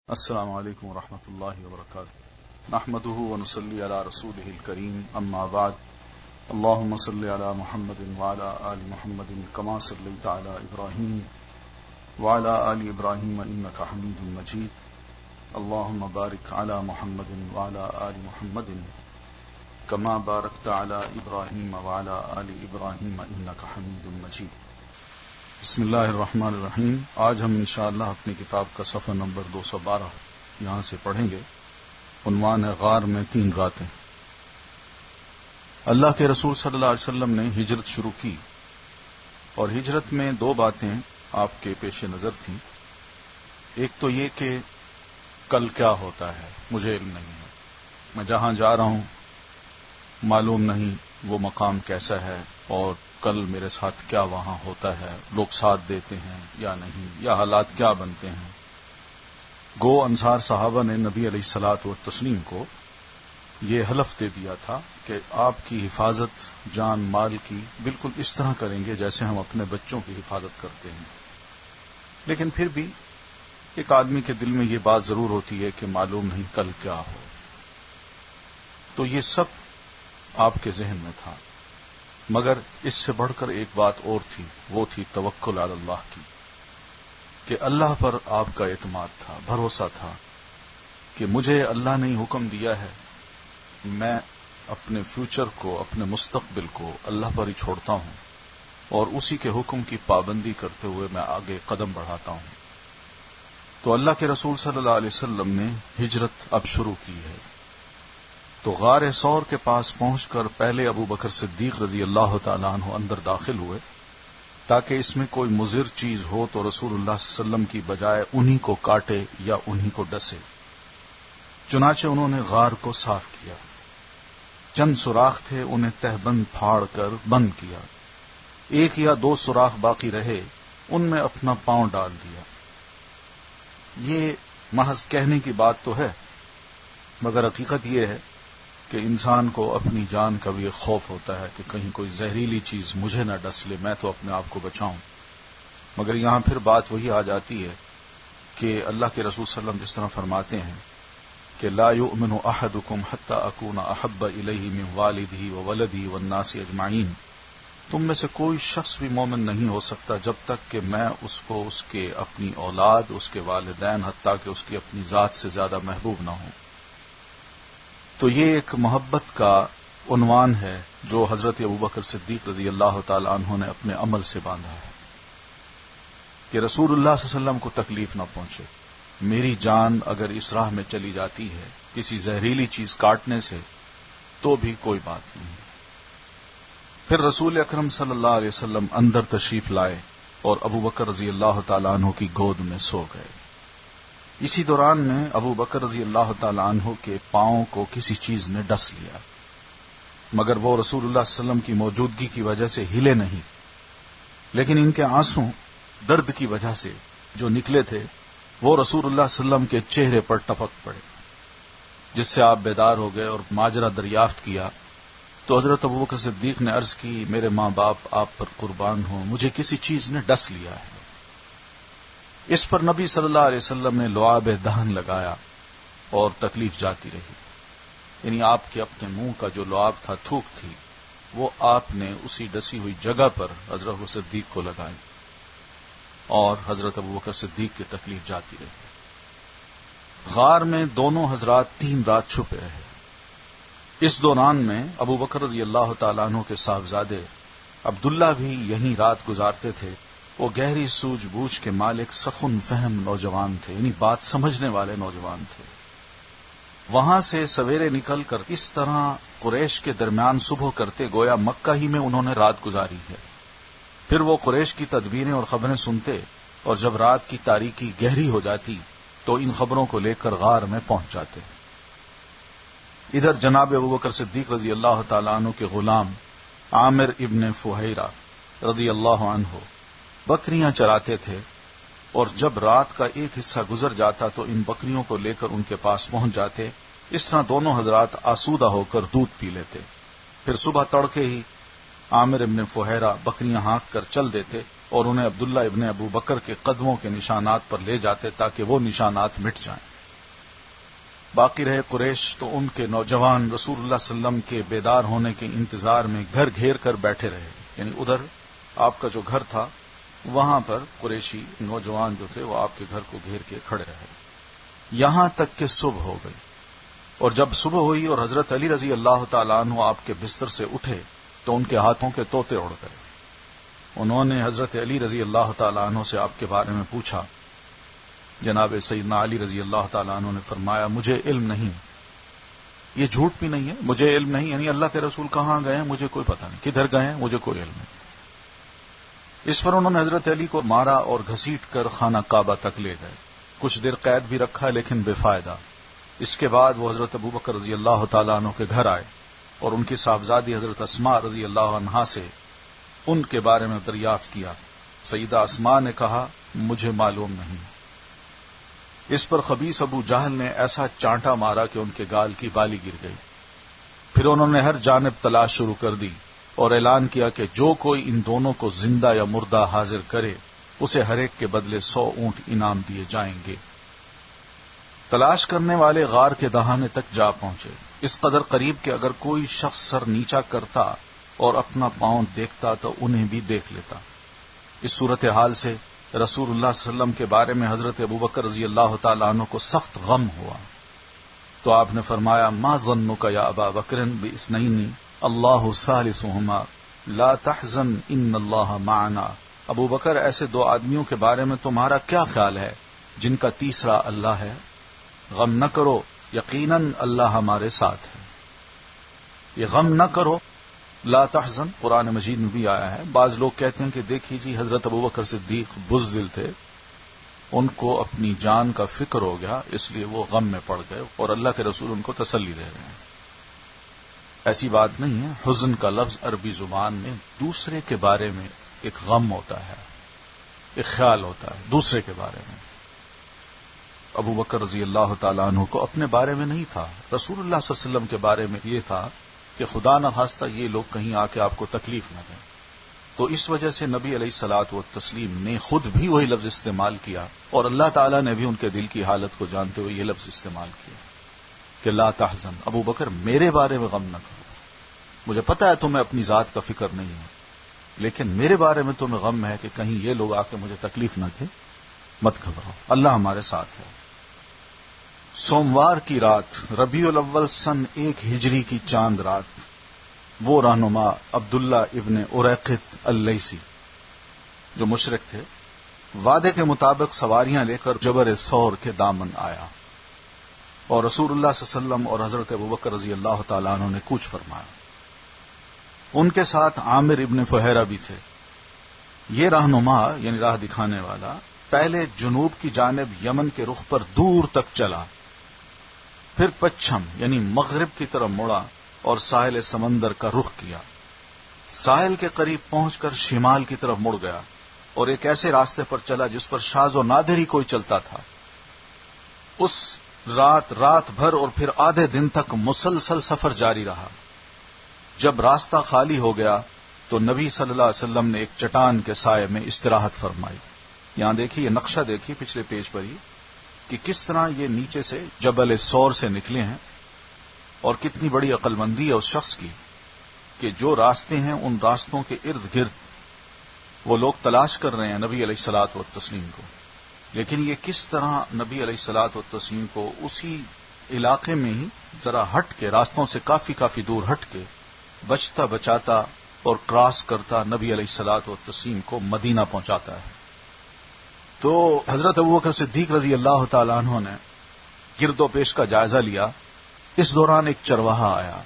السلام علیکم ورحمۃ اللہ وبرکاتہ نحمده ونصلي على رسوله الكريم اما بعد اللهم صل على محمد وعلى آل محمد كما صليت على ابراهيم وعلى آل ابراهيم انك حميد مجيد اللهم بارك على محمد وعلى آل محمد كما باركت على ابراهيم وعلى آل ابراهيم انك حميد مجيد. بسم اللہ الرحمن الرحیم. آج ہم انشاءاللہ اپنی کتاب کا صفحہ نمبر 212 یہاں سے پڑھیں گے. عنوان ہے غار میں 3 راتیں. اللہ کے رسول صلی اللہ علیہ وسلم نے ہجرت شروع کی اور ہجرت میں 2 باتیں آپ کے پیش نظر تھیں. ایک تو یہ کہ کل کیا ہوتا ہے مجھے علم نہیں ہے، میں جہاں جا رہا ہوں معلوم نہیں وہ مقام کیسا ہے اور کل میرے ساتھ کیا وہاں ہوتا ہے، لوگ ساتھ دیتے ہیں یا نہیں، یا حالات کیا بنتے ہیں. گو انصار صحابہ نے نبی علیہ الصلاۃ والتسلیم کو یہ حلف دے دیا تھا کہ آپ کی حفاظت جان مال کی بالکل اس طرح کریں گے جیسے ہم اپنے بچوں کی حفاظت کرتے ہیں. لیکن پھر بھی ایک آدمی کے دل میں یہ بات ضرور ہوتی ہے کہ معلوم نہیں کل کیا ہو. تو یہ سب آپ کے ذہن میں تھا، مگر اس سے بڑھ کر ایک بات اور تھی، وہ تھی توکل علی اللہ کی، کہ اللہ پر آپ کا اعتماد تھا، بھروسہ تھا کہ مجھے اللہ نے حکم دیا ہے، میں اپنے فیوچر کو، اپنے مستقبل کو اللہ پر ہی چھوڑتا ہوں اور اسی کے حکم کی پابندی کرتے ہوئے میں آگے قدم بڑھاتا ہوں. تو اللہ کے رسول صلی اللہ علیہ وسلم نے ہجرت اب شروع کی ہے. تو غار ثور کے پاس پہنچ کر پہلے ابو بکر صدیق رضی اللہ تعالیٰ عنہ اندر داخل ہوئے تاکہ اس میں کوئی مضر چیز ہو تو رسول اللہ صلی اللہ علیہ وسلم کی بجائے انہی کو کاٹے یا انہی کو ڈسے. چنانچہ انہوں نے غار کو صاف کیا. چند سوراخ تھے، انہیں تہبند پھاڑ کر بند کیا. 1 یا 2 سوراخ باقی رہے، ان میں اپنا پاؤں ڈال دیا. یہ محض کہنے کی بات تو ہے، مگر حقیقت یہ ہے کہ انسان کو اپنی جان کا بھی ایک خوف ہوتا ہے کہ کہیں کوئی زہریلی چیز مجھے نہ ڈس لے، میں تو اپنے آپ کو بچاؤں. مگر یہاں پھر بات وہی آ جاتی ہے کہ اللہ کے رسول صلی اللہ علیہ وسلم جس طرح فرماتے ہیں کہ لا یؤمن احدکم حتی اکون احب الیہ من والدہ وولدہ والناس اجمعین، تم میں سے کوئی شخص بھی مومن نہیں ہو سکتا جب تک کہ میں اس کو اس کے اپنی اولاد، اس کے والدین، حتیٰ کہ اس کی اپنی ذات سے زیادہ محبوب نہ ہوں. تو یہ ایک محبت کا عنوان ہے جو حضرت ابوبکر صدیق رضی اللہ تعالی عنہ نے اپنے عمل سے باندھا ہے کہ رسول اللہ صلی اللہ علیہ وسلم کو تکلیف نہ پہنچے. میری جان اگر اس راہ میں چلی جاتی ہے کسی زہریلی چیز کاٹنے سے تو بھی کوئی بات نہیں. پھر رسول اکرم صلی اللہ علیہ وسلم اندر تشریف لائے اور ابوبکر رضی اللہ تعالی عنہ کی گود میں سو گئے. اسی دوران میں ابو بکر رضی اللہ تعالی عنہ کے پاؤں کو کسی چیز نے ڈس لیا، مگر وہ رسول اللہ صلی اللہ علیہ وسلم کی موجودگی کی وجہ سے ہلے نہیں. لیکن ان کے آنسو درد کی وجہ سے جو نکلے تھے وہ رسول اللہ صلی اللہ علیہ وسلم کے چہرے پر ٹپک پڑے، جس سے آپ بیدار ہو گئے اور ماجرا دریافت کیا. تو حضرت ابوبکر صدیق نے عرض کی، میرے ماں باپ آپ پر قربان ہوں، مجھے کسی چیز نے ڈس لیا ہے. اس پر نبی صلی اللہ علیہ وسلم نے لعاب دہن لگایا اور تکلیف جاتی رہی. یعنی آپ کے اپنے منہ کا جو لعاب تھا، تھوک تھی، وہ آپ نے اسی ڈسی ہوئی جگہ پر حضرت صدیق کو لگائی اور حضرت ابوبکر صدیق کی تکلیف جاتی رہی. غار میں دونوں حضرات 3 رات چھپے رہے. اس دوران میں ابوبکر رضی اللہ تعالیٰ عنہ کے صاحبزادے عبداللہ بھی یہیں رات گزارتے تھے. وہ گہری سوجھ بوجھ کے مالک، سخن فہم نوجوان تھے، یعنی بات سمجھنے والے نوجوان تھے. وہاں سے سویرے نکل کر اس طرح قریش کے درمیان صبح کرتے گویا مکہ ہی میں انہوں نے رات گزاری ہے. پھر وہ قریش کی تدبیریں اور خبریں سنتے اور جب رات کی تاریکی گہری ہو جاتی تو ان خبروں کو لے کر غار میں پہنچ جاتے. ادھر جناب ابوبکر صدیق رضی اللہ تعالیٰ عنہ کے غلام عامر ابن فہیرہ رضی اللہ عنہ بکریاں چراتے تھے اور جب رات کا ایک حصہ گزر جاتا تو ان بکریوں کو لے کر ان کے پاس پہنچ جاتے. اس طرح دونوں حضرات آسودہ ہو کر دودھ پی لیتے. پھر صبح تڑکے ہی عامر ابن فہیرہ بکریاں ہانک کر چل دیتے اور انہیں عبداللہ ابن ابو بکر کے قدموں کے نشانات پر لے جاتے تاکہ وہ نشانات مٹ جائیں. باقی رہے قریش تو ان کے نوجوان رسول اللہ صلی اللہ علیہ وسلم کے بیدار ہونے کے انتظار میں گھر گھیر کر بیٹھے رہے، یعنی ادھر آپ کا جو گھر تھا وہاں پر قریشی نوجوان جو تھے وہ آپ کے گھر کو گھیر کے کھڑے رہے یہاں تک کہ صبح ہو گئی۔ اور جب صبح ہوئی اور حضرت علی رضی اللہ تعالیٰ عنہ آپ کے بستر سے اٹھے تو ان کے ہاتھوں کے طوطے اڑ گئے۔ انہوں نے حضرت علی رضی اللہ تعالیٰ عنہ سے آپ کے بارے میں پوچھا۔ جناب سیدنا علی رضی اللہ تعالیٰ عنہ نے فرمایا مجھے علم نہیں، یہ جھوٹ بھی نہیں ہے، مجھے علم نہیں، یعنی اللہ کے رسول کہاں گئے ہیں مجھے کوئی پتہ نہیں، کدھر گئے ہیں مجھے کوئی علم نہیں۔ اس پر انہوں نے حضرت علی کو مارا اور گھسیٹ کر خانہ کعبہ تک لے گئے، کچھ دیر قید بھی رکھا لیکن بے فائدہ۔ اس کے بعد وہ حضرت ابو بکر رضی اللہ تعالیٰ عنہ کے گھر آئے اور ان کی صاحبزادی حضرت اسماء رضی اللہ عنہا سے ان کے بارے میں دریافت کیا۔ سیدہ اسماء نے کہا مجھے معلوم نہیں۔ اس پر خبیث ابو جہل نے ایسا چانٹا مارا کہ ان کے گال کی بالی گر گئی۔ پھر انہوں نے ہر جانب تلاش شروع کر دی اور اعلان کیا کہ جو کوئی ان دونوں کو زندہ یا مردہ حاضر کرے اسے ہر ایک کے بدلے 100 اونٹ انعام دیے جائیں گے۔ تلاش کرنے والے غار کے دہانے تک جا پہنچے، اس قدر قریب کہ اگر کوئی شخص سر نیچا کرتا اور اپنا پاؤں دیکھتا تو انہیں بھی دیکھ لیتا۔ اس صورتحال سے رسول اللہ صلی اللہ علیہ وسلم کے بارے میں حضرت ابوبکر رضی اللہ تعالیٰ عنہ کو سخت غم ہوا، تو آپ نے فرمایا ما ظنک یا ابا بکر باثنین اللہ ثالثہما لا تحزن ان اللہ معنا۔ ابو بکر ایسے دو آدمیوں کے بارے میں تمہارا کیا خیال ہے جن کا تیسرا اللہ ہے؟ غم نہ کرو، یقیناً اللہ ہمارے ساتھ ہے۔ یہ غم نہ کرو، لا تحزن قرآن مجید میں بھی آیا ہے۔ بعض لوگ کہتے ہیں کہ دیکھیے جی حضرت ابوبکر صدیق بزدل تھے، ان کو اپنی جان کا فکر ہو گیا اس لیے وہ غم میں پڑ گئے اور اللہ کے رسول ان کو تسلی دے رہے ہیں۔ ایسی بات نہیں ہے، حزن کا لفظ عربی زبان میں دوسرے کے بارے میں ایک غم ہوتا ہے، ایک خیال ہوتا ہے دوسرے کے بارے میں۔ ابو بکر رضی اللہ تعالیٰ عنہ کو اپنے بارے میں نہیں تھا، رسول اللہ صلی اللہ علیہ وسلم کے بارے میں یہ تھا کہ خدا نہ خواستہ یہ لوگ کہیں آ کے آپ کو تکلیف نہ دیں۔ تو اس وجہ سے نبی علیہ الصلوۃ والتسلیم نے خود بھی وہی لفظ استعمال کیا اور اللہ تعالیٰ نے بھی ان کے دل کی حالت کو جانتے ہوئے یہ لفظ استعمال کیا کہ لا تحزن، ابو بکر میرے بارے میں غم نہ کرو، مجھے پتا ہے تمہیں اپنی ذات کا فکر نہیں ہے لیکن میرے بارے میں تمہیں غم ہے کہ کہیں یہ لوگ آ کے مجھے تکلیف نہ دیں، مت گھبراؤ، اللہ ہمارے ساتھ ہے۔ سوموار کی رات، ربیع الاول سن 1 ہجری کی چاند رات، وہ رہنما عبداللہ ابن اریقط اللیثی جو مشرک تھے وعدے کے مطابق سواریاں لے کر جبل ثور کے دامن آیا اور رسول اللہ صلی اللہ علیہ وسلم اور حضرت ابوبکر رضی اللہ تعالیٰ عنہ نے کوچ فرمایا۔ ان کے ساتھ عامر ابن فہیرہ بھی تھے۔ یہ رہنما یعنی راہ دکھانے والا پہلے جنوب کی جانب یمن کے رخ پر دور تک چلا، پھر پچھم یعنی مغرب کی طرف مڑا اور ساحل سمندر کا رخ کیا۔ ساحل کے قریب پہنچ کر شمال کی طرف مڑ گیا اور ایک ایسے راستے پر چلا جس پر شاذ و نادر ہی کوئی چلتا تھا۔ اس رات بھر اور پھر آدھے دن تک مسلسل سفر جاری رہا۔ جب راستہ خالی ہو گیا تو نبی صلی اللہ علیہ وسلم نے ایک چٹان کے سائے میں استراحت فرمائی۔ یہاں دیکھیے یہ نقشہ دیکھیے پچھلے پیج پر ہی کہ کس طرح یہ نیچے سے جبل ثور سے نکلے ہیں اور کتنی بڑی عقل مندی ہے اس شخص کی کہ جو راستے ہیں ان راستوں کے ارد گرد وہ لوگ تلاش کر رہے ہیں نبی علیہ الصلوۃ والتسلیم کو، لیکن یہ کس طرح نبی علیہ الصلوۃ والتسلیم کو اسی علاقے میں ہی ذرا ہٹ کے راستوں سے کافی دور ہٹ کے بچتا بچاتا اور کراس کرتا نبی علیہ الصلوۃ والتسلیم کو مدینہ پہنچاتا ہے۔ تو حضرت ابوبکر صدیق رضی اللہ تعالیٰ عنہ نے گرد و پیش کا جائزہ لیا۔ اس دوران ایک چرواہا آیا،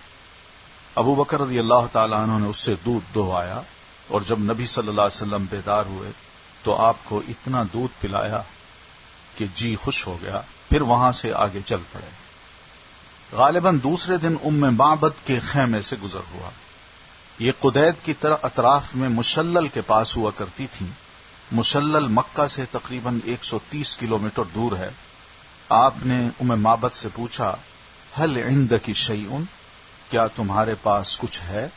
ابوبکر رضی اللہ تعالیٰ عنہ نے اس سے دودھ دہوایا اور جب نبی صلی اللہ علیہ وسلم بیدار ہوئے تو آپ کو اتنا دودھ پلایا کہ جی خوش ہو گیا، پھر وہاں سے آگے چل پڑے۔ غالباً دوسرے دن معبد کے خیمے سے گزر ہوا۔ یہ قدید کی طرح اطراف میں مشلل کے پاس ہوا کرتی تھی۔ مشلل مکہ سے تقریباً 130 کلومیٹر دور ہے۔ آپ نے معبد سے پوچھا ہل عندک شیء، کیا تمہارے پاس کچھ ہے؟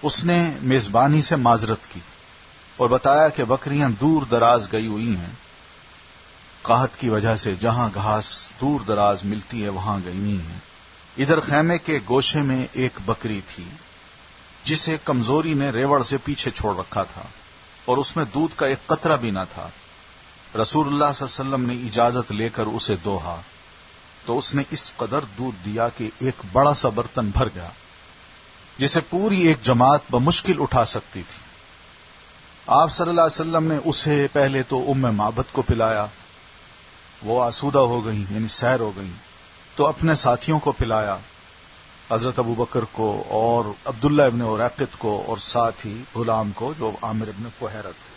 اس نے میزبانی سے معذرت کی اور بتایا کہ بکریاں دور دراز گئی ہوئی ہیں، قحط کی وجہ سے جہاں گھاس دور دراز ملتی ہے وہاں گئی نہیں ہیں۔ ادھر خیمے کے گوشے میں ایک بکری تھی جسے کمزوری نے ریوڑ سے پیچھے چھوڑ رکھا تھا اور اس میں دودھ کا ایک قطرہ بھی نہ تھا۔ رسول اللہ صلی اللہ علیہ وسلم نے اجازت لے کر اسے دوہا تو اس نے اس قدر دودھ دیا کہ ایک بڑا سا برتن بھر گیا جسے پوری ایک جماعت بمشکل اٹھا سکتی تھی۔ آپ صلی اللہ علیہ وسلم نے اسے پہلے تو ام معبد کو پلایا، وہ آسودہ ہو گئیں یعنی سیر ہو گئیں، تو اپنے ساتھیوں کو پلایا، حضرت ابو بکر کو اور عبداللہ ابن عریقط کو اور ساتھ ہی غلام کو جو عامر ابن فہیرہ تھے۔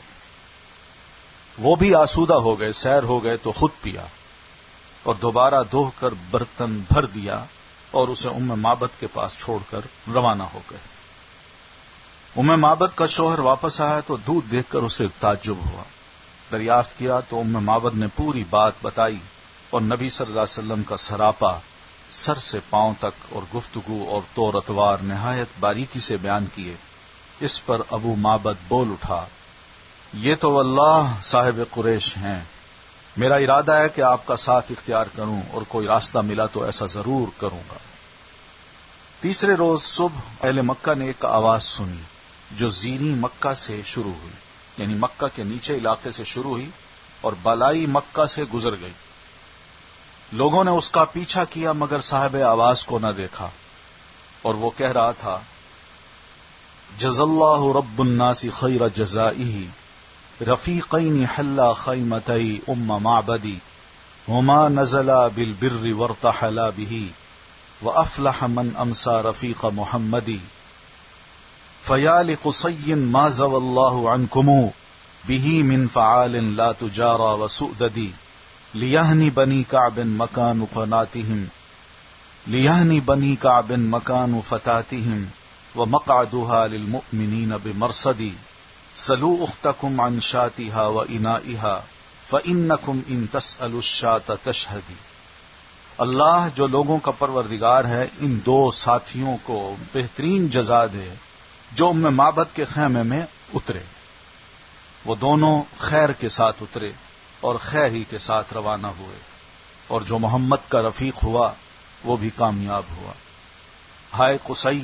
وہ بھی آسودہ ہو گئے، سیر ہو گئے تو خود پیا اور دوبارہ دوہ کر برتن بھر دیا اور اسے ام معبد کے پاس چھوڑ کر روانہ ہو گئے۔ ام معبد کا شوہر واپس آیا تو دودھ دیکھ کر اسے تعجب ہوا۔ دریافت کیا تو ام معبد نے پوری بات بتائی اور نبی صلی اللہ علیہ وسلم کا سراپا سر سے پاؤں تک اور گفتگو اور طور اتوار نہایت باریکی سے بیان کیے۔ اس پر ابو معبد بول اٹھا، یہ تو واللہ صاحب قریش ہیں، میرا ارادہ ہے کہ آپ کا ساتھ اختیار کروں اور کوئی راستہ ملا تو ایسا ضرور کروں گا۔ تیسرے روز صبح اہل مکہ نے ایک آواز سنی جو زیریں مکہ سے شروع ہوئی، یعنی مکہ کے نیچے علاقے سے شروع ہوئی اور بالائی مکہ سے گزر گئی۔ لوگوں نے اس کا پیچھا کیا مگر صاحب آواز کو نہ دیکھا، اور وہ کہہ رہا تھا، جزا اللہ رب الناس خیر جزائہ رفیقین حلا خیمتئی ام معبدی ہما نزلا بالبر وارتحلا به وافلح من امسى رفیق محمدی فیا لقصی ما زوى الله عنكم به من فعال لا تجارى وسؤددی لیہنی بنی کعب مکان قناتهم لیہنی بنی کعب مکان فتاتهم ومقعدها للمؤمنین بمرصدی سلو اختکم عن شاتها وانائها فانکم ان تسألوا الشاة تشہدی۔ اللہ جو لوگوں کا پروردگار ہے ان دو ساتھیوں کو بہترین جزا دے جو ام معبد کے خیمے میں اترے۔ وہ دونوں خیر کے ساتھ اترے اور خیر ہی کے ساتھ روانہ ہوئے، اور جو محمد کا رفیق ہوا وہ بھی کامیاب ہوا۔ ہائے قصی،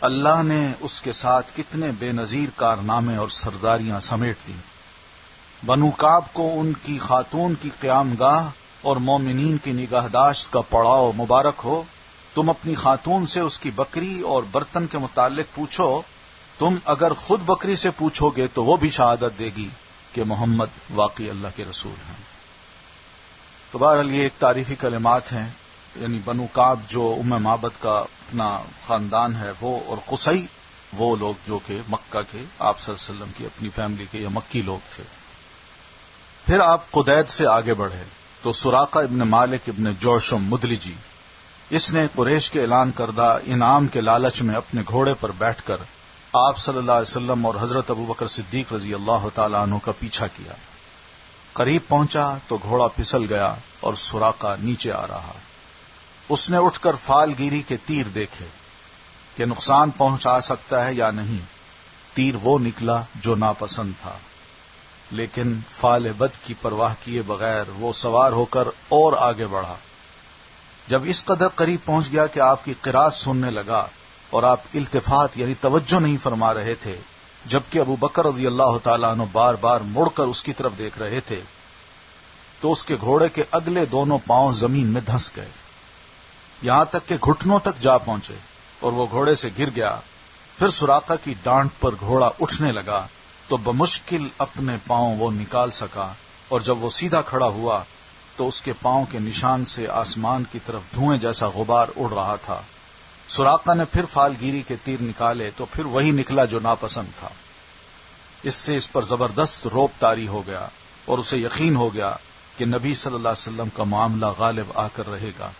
اللہ نے اس کے ساتھ کتنے بے نظیر کارنامے اور سرداریاں سمیٹ دیں۔ بنو کعب کو ان کی خاتون کی قیام گاہ اور مومنین کی نگہداشت کا پڑاؤ مبارک ہو۔ تم اپنی خاتون سے اس کی بکری اور برتن کے متعلق پوچھو، تم اگر خود بکری سے پوچھو گے تو وہ بھی شہادت دے گی کہ محمد واقعی اللہ کے رسول ہیں۔ تو بہرحال یہ ایک تعریفی کلمات ہیں، یعنی بنو کعب جو ام معبد کا اپنا خاندان ہے وہ، اور قصی وہ لوگ جو کہ مکہ کے آپ صلی اللہ علیہ وسلم کی اپنی فیملی کے یا مکی لوگ تھے۔ پھر آپ قدید سے آگے بڑھے تو سراقہ ابن مالک ابن جوشم مدلجی، اس نے قریش کے اعلان کردہ انعام کے لالچ میں اپنے گھوڑے پر بیٹھ کر آپ صلی اللہ علیہ وسلم اور حضرت ابو بکر صدیق رضی اللہ تعالیٰ عنہ کا پیچھا کیا۔ قریب پہنچا تو گھوڑا پھسل گیا اور سراقہ نیچے آ رہا۔ اس نے اٹھ کر فال گیری کے تیر دیکھے کہ نقصان پہنچا سکتا ہے یا نہیں۔ تیر وہ نکلا جو ناپسند تھا، لیکن فال بد کی پرواہ کیے بغیر وہ سوار ہو کر اور آگے بڑھا۔ جب اس قدر قریب پہنچ گیا کہ آپ کی قرات سننے لگا اور آپ التفات یعنی توجہ نہیں فرما رہے تھے، جبکہ ابو بکر رضی اللہ تعالیٰ عنہ بار بار مڑ کر اس کی طرف دیکھ رہے تھے، تو اس کے گھوڑے کے اگلے دونوں پاؤں زمین میں دھنس گئے، یہاں تک کہ گھٹنوں تک جا پہنچے اور وہ گھوڑے سے گر گیا۔ پھر سراقہ کی ڈانٹ پر گھوڑا اٹھنے لگا تو بمشکل اپنے پاؤں وہ نکال سکا، اور جب وہ سیدھا کھڑا ہوا تو اس کے پاؤں کے نشان سے آسمان کی طرف دھوئیں جیسا غبار اڑ رہا تھا۔ سراقہ نے پھر فالگیری کے تیر نکالے تو پھر وہی نکلا جو ناپسند تھا۔ اس سے اس پر زبردست روب طاری ہو گیا اور اسے یقین ہو گیا کہ نبی صلی اللہ علیہ وسلم کا معاملہ غالب آ کر رہے گا۔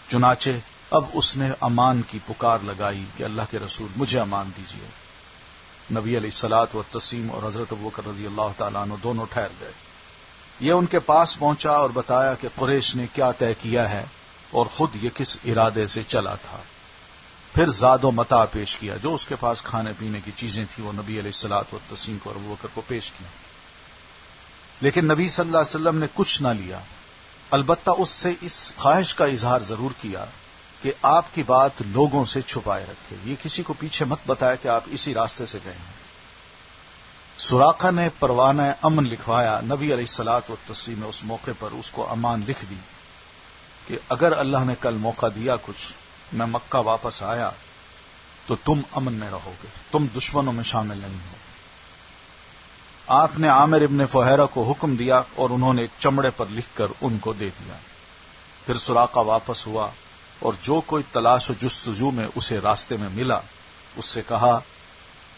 چنانچہ اب اس نے امان کی پکار لگائی کہ اللہ کے رسول مجھے امان دیجیے۔ نبی علیہ الصلوۃ والتسلیم اور حضرت ابوبکر رضی اللہ تعالیٰ عنہ دونوں ٹھہر گئے۔ یہ ان کے پاس پہنچا اور بتایا کہ قریش نے کیا طے کیا ہے اور خود یہ کس ارادے سے چلا تھا۔ پھر زاد و متاع پیش کیا، جو اس کے پاس کھانے پینے کی چیزیں تھیں وہ نبی علیہ الصلوۃ والتسلیم کو اور ابوبکر کو پیش کیا۔ لیکن نبی صلی اللہ علیہ وسلم نے کچھ نہ لیا، البتہ اس سے اس خواہش کا اظہار ضرور کیا کہ آپ کی بات لوگوں سے چھپائے رکھے، یہ کسی کو پیچھے مت بتایا کہ آپ اسی راستے سے گئے ہیں۔ سراقہ نے پروانہ امن لکھوایا، نبی علیہ الصلوۃ والتسلیم نے اس موقع پر اس کو امان لکھ دی کہ اگر اللہ نے کل موقع دیا کچھ، میں مکہ واپس آیا تو تم امن میں رہو گے، تم دشمنوں میں شامل نہیں ہو۔ آپ نے عامر ابن فہیرہ کو حکم دیا اور انہوں نے ایک چمڑے پر لکھ کر ان کو دے دیا۔ پھر سراقہ واپس ہوا اور جو کوئی تلاش و جستجو میں اسے راستے میں ملا اس سے کہا،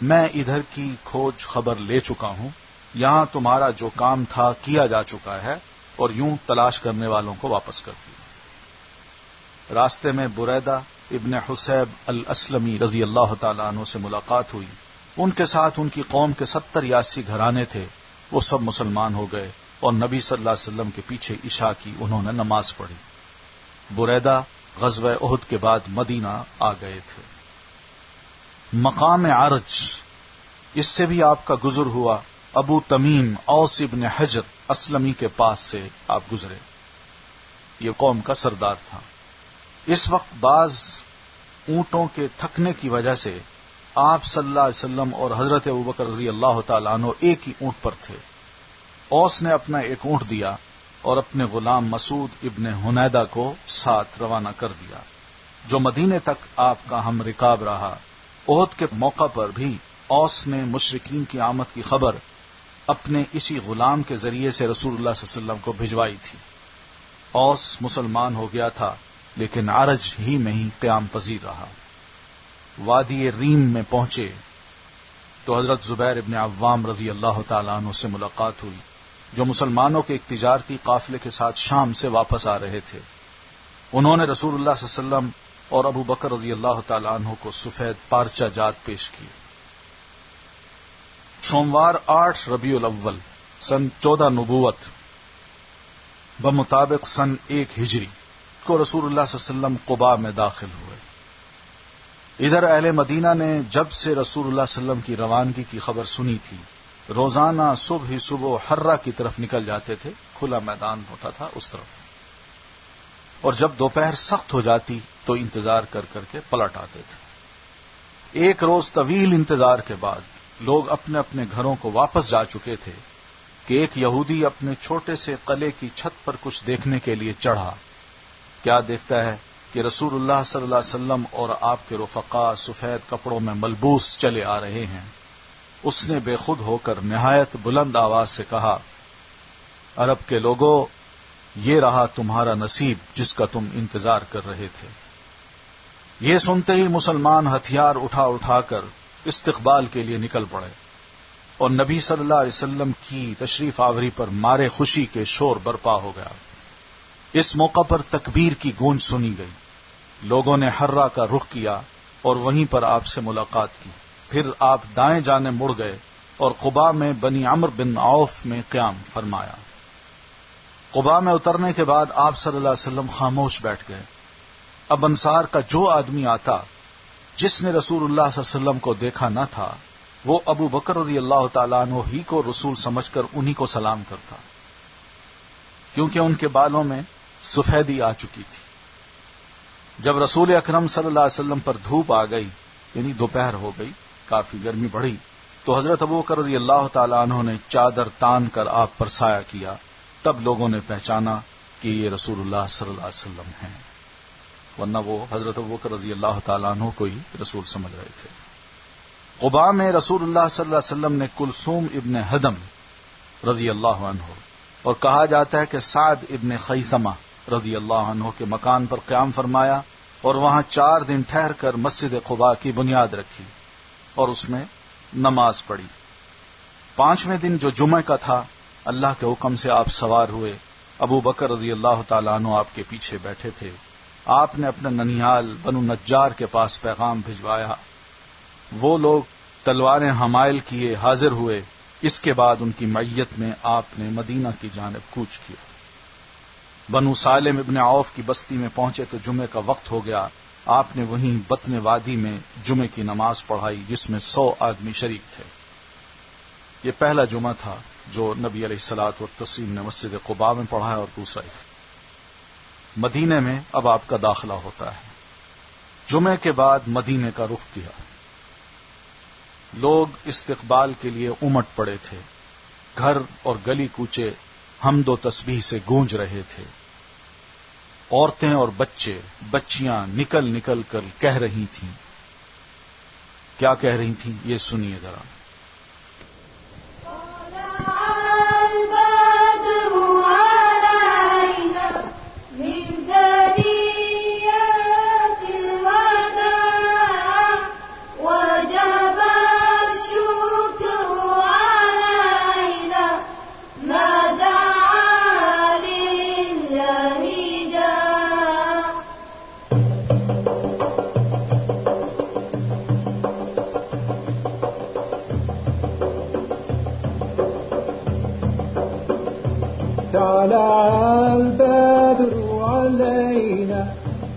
میں ادھر کی کھوج خبر لے چکا ہوں، یہاں تمہارا جو کام تھا کیا جا چکا ہے، اور یوں تلاش کرنے والوں کو واپس کر دیا۔ راستے میں بریدہ ابن حسیب الاسلمی رضی اللہ تعالیٰ عنہ سے ملاقات ہوئی، ان کے ساتھ ان کی قوم کے 70-80 گھرانے تھے، وہ سب مسلمان ہو گئے اور نبی صلی اللہ علیہ وسلم کے پیچھے عشاء کی انہوں نے نماز پڑھی۔ بریدہ غزوہ احد کے بعد مدینہ آ گئے تھے۔ مقام عرج، اس سے بھی آپ کا گزر ہوا، ابو تمیم اوس ابن حجر اسلمی کے پاس سے آپ گزرے، یہ قوم کا سردار تھا۔ اس وقت بعض اونٹوں کے تھکنے کی وجہ سے آپ صلی اللہ علیہ وسلم اور حضرت ابوبکر رضی اللہ تعالیٰ عنہ ایک ہی اونٹ پر تھے۔ اوس نے اپنا ایک اونٹ دیا اور اپنے غلام مسعود ابن حنیدہ کو ساتھ روانہ کر دیا، جو مدینے تک آپ کا ہم رکاب رہا۔ احد کے موقع پر بھی اوس نے مشرکین کی آمد کی خبر اپنے اسی غلام کے ذریعے سے رسول اللہ صلی اللہ علیہ وسلم کو بھجوائی تھی۔ اوس مسلمان ہو گیا تھا لیکن عرج ہی میں ہی قیام پذیر رہا۔ وادی ریم میں پہنچے تو حضرت زبیر ابن عوام رضی اللہ تعالیٰ عنہ سے ملاقات ہوئی، جو مسلمانوں کے ایک تجارتی قافلے کے ساتھ شام سے واپس آ رہے تھے۔ انہوں نے رسول اللہ صلی اللہ علیہ وسلم اور ابو بکر رضی اللہ تعالیٰ عنہ کو سفید پارچہ جات پیش کی۔ سوموار 8 ربیع الاول سن 14 نبوت بمطابق سن 1 ہجری کو رسول اللہ صلی اللہ علیہ وسلم قباء میں داخل ہوئے۔ ادھر اہل مدینہ نے جب سے رسول اللہ صلی اللہ علیہ وسلم کی روانگی کی خبر سنی تھی، روزانہ صبح ہی صبح حرہ کی طرف نکل جاتے تھے، کھلا میدان ہوتا تھا اس طرف، اور جب دوپہر سخت ہو جاتی تو انتظار کر کر کے پلٹ آتے تھے۔ ایک روز طویل انتظار کے بعد لوگ اپنے اپنے گھروں کو واپس جا چکے تھے کہ ایک یہودی اپنے چھوٹے سے قلعے کی چھت پر کچھ دیکھنے کے لیے چڑھا۔ کیا دیکھتا ہے کہ رسول اللہ صلی اللہ علیہ وسلم اور آپ کے رفقا سفید کپڑوں میں ملبوس چلے آ رہے ہیں۔ اس نے بے خود ہو کر نہایت بلند آواز سے کہا، عرب کے لوگوں، یہ رہا تمہارا نصیب جس کا تم انتظار کر رہے تھے۔ یہ سنتے ہی مسلمان ہتھیار اٹھا اٹھا کر استقبال کے لیے نکل پڑے اور نبی صلی اللہ علیہ وسلم کی تشریف آوری پر مارے خوشی کے شور برپا ہو گیا۔ اس موقع پر تکبیر کی گونج سنی گئی، لوگوں نے حرہ کا رخ کیا اور وہیں پر آپ سے ملاقات کی۔ پھر آپ دائیں جانے مڑ گئے اور قباء میں بنی عمرو بن عوف میں قیام فرمایا۔ قباء میں اترنے کے بعد آپ صلی اللہ علیہ وسلم خاموش بیٹھ گئے۔ اب انصار کا جو آدمی آتا جس نے رسول اللہ صلی اللہ علیہ وسلم کو دیکھا نہ تھا، وہ ابو بکر رضی اللہ تعالیٰ عنہ ہی کو رسول سمجھ کر انہی کو سلام کرتا، کیونکہ ان کے بالوں میں سفیدی آ چکی تھی۔ جب رسول اکرم صلی اللہ علیہ وسلم پر دھوپ آ گئی، یعنی دوپہر ہو گئی، کافی گرمی بڑھی، تو حضرت ابو بکر رضی اللہ تعالیٰ عنہ نے چادر تان کر آپ پر سایہ کیا۔ تب لوگوں نے پہچانا کہ یہ رسول اللہ صلی اللہ علیہ وسلم ہیں، ورنہ وہ حضرت ابوبکر رضی اللہ تعالیٰ عنہ کو ہی رسول سمجھ رہے تھے۔ قباء میں رسول اللہ صلی اللہ علیہ وسلم نے کلثوم ابن ہدم رضی اللہ عنہ، اور کہا جاتا ہے کہ سعد ابن خیثمہ رضی اللہ عنہ کے مکان پر قیام فرمایا اور وہاں 4 دن ٹھہر کر مسجد قباء کی بنیاد رکھی اور اس میں نماز پڑھی۔ 5ویں دن جو جمعہ کا تھا، اللہ کے حکم سے آپ سوار ہوئے، ابو بکر رضی اللہ تعالیٰ عنہ آپ کے پیچھے بیٹھے تھے۔ آپ نے اپنے ننیال بنو نجار کے پاس پیغام بھجوایا، وہ لوگ تلواریں حمائل کیے حاضر ہوئے۔ اس کے بعد ان کی معیت میں آپ نے مدینہ کی جانب کوچ کیا۔ بنو سالم ابن عوف کی بستی میں پہنچے تو جمعے کا وقت ہو گیا۔ آپ نے وہیں بطن وادی میں جمعے کی نماز پڑھائی جس میں 100 آدمی شریک تھے۔ یہ پہلا جمعہ تھا جو نبی علیہ الصلوۃ والتسلیم نے مسجد قباء میں پڑھا ہے، اور دوسرا مدینے میں اب آپ کا داخلہ ہوتا ہے۔ جمعے کے بعد مدینے کا رخ کیا، لوگ استقبال کے لیے امٹ پڑے تھے، گھر اور گلی کوچے حمد و تسبیح سے گونج رہے تھے، عورتیں اور بچے بچیاں نکل نکل کر کہہ رہی تھیں۔ کیا کہہ رہی تھیں یہ سنیے ذرا۔ طلع البدر علينا